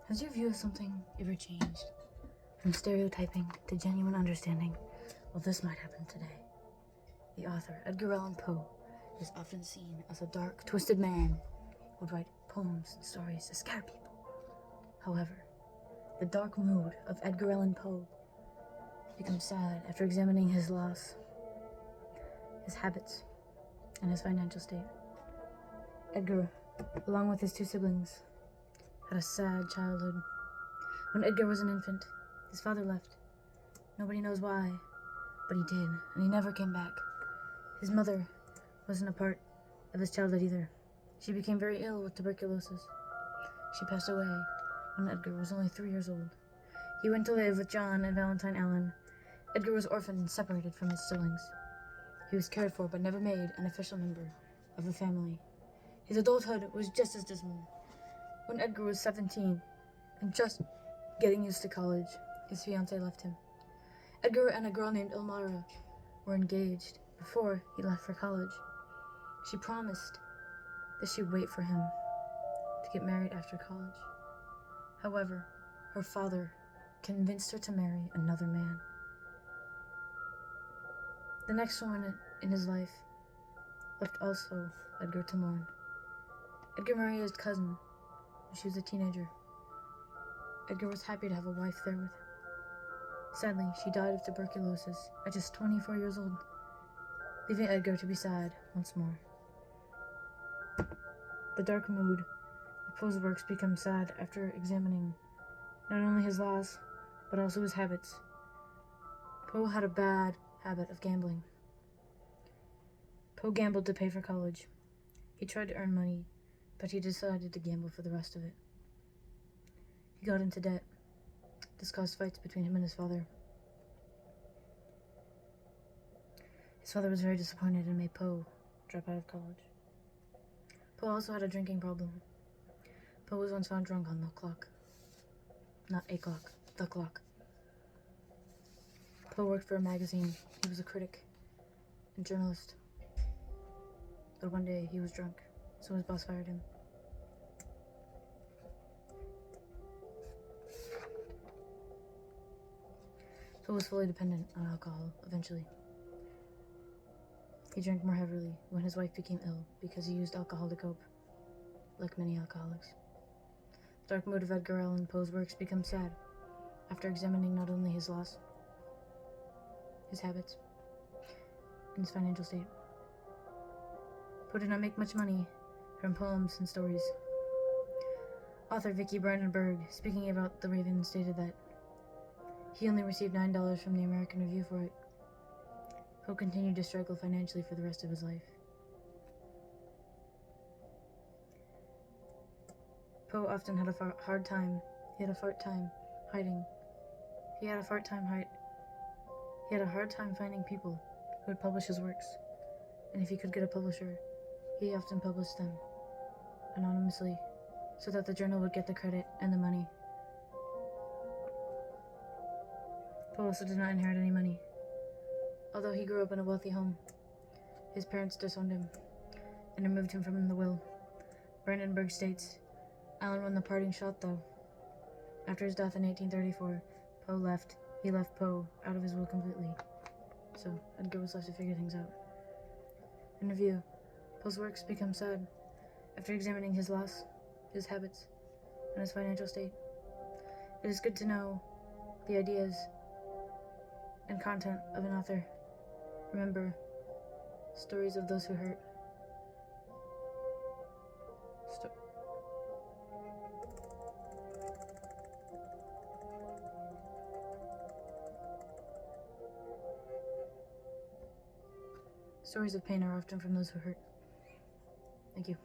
Has your view of something ever changed? From stereotyping to genuine understanding? Well, this might happen today. The author, Edgar Allen Poe, is often seen as a dark, twisted man who would write poems and stories to scare people. However, the dark mood of Edgar Allen Poe becomes sad after examining his loss, his habits, and his financial state. Edgar, along with his two siblings, had a sad childhood. When Edgar was an infant, his father left. Nobody knows why, but he did, and he never came back. His mother wasn't a part of his childhood either. She became very ill with tuberculosis. She passed away when Edgar was only 3 years old. He went to live with John and Valentine Allen. Edgar was orphaned and separated from his siblings. He was cared for but never made an official member of a family. His adulthood was just as dismal. When Edgar was 17 and just getting used to college, his fiancée left him. Edgar and a girl named Elmira were engaged before he left for college. She promised that she'd wait for him to get married after college. However, her father convinced her to marry another man. The next woman in his life left also Edgar to mourn. Edgar married his cousin when she was a teenager. Edgar was happy to have a wife there with him. Sadly, she died of tuberculosis at just 24 years old, leaving Edgar to be sad once more. The dark mood of Poe's works becomes sad after examining not only his loss, but also his habits. Poe had a bad habit of gambling. Poe gambled to pay for college. He tried to earn money, but he decided to gamble for the rest of it. He got into debt. This caused fights between him and his father. His father was very disappointed and made Poe drop out of college. Poe also had a drinking problem. Poe was once found drunk on the clock. Not a clock, the clock. Poe worked for a magazine. He was a critic and journalist. But one day he was drunk, so his boss fired him. Poe was fully dependent on alcohol eventually. He drank more heavily when his wife became ill because he used alcohol to cope, like many alcoholics. The dark mood of Edgar Allan Poe's works becomes sad after examining not only his loss, his habits, and his financial state. Poe did not make much money from poems and stories. Author Vicky Brandenburg, speaking about The Raven, stated that he only received $9 from the American Review for it. Poe continued to struggle financially for the rest of his life. Poe often had a hard time hiding. He had a hard time finding people who would publish his works. And if he could get a publisher, he often published them anonymously so that the journal would get the credit and the money. Poe also did not inherit any money. Although he grew up in a wealthy home, his parents disowned him and removed him from the will. Brandenburg states, Allen won the parting shot though. After his death in 1834, he left Poe out of his will completely. So Edgar was left to figure things out. In review, Poe's works become sad after examining his loss, his habits, and his financial state. It is good to know the ideas and content of an author. Remember, stories of those who hurt. Stories of pain are often from those who hurt. Thank you.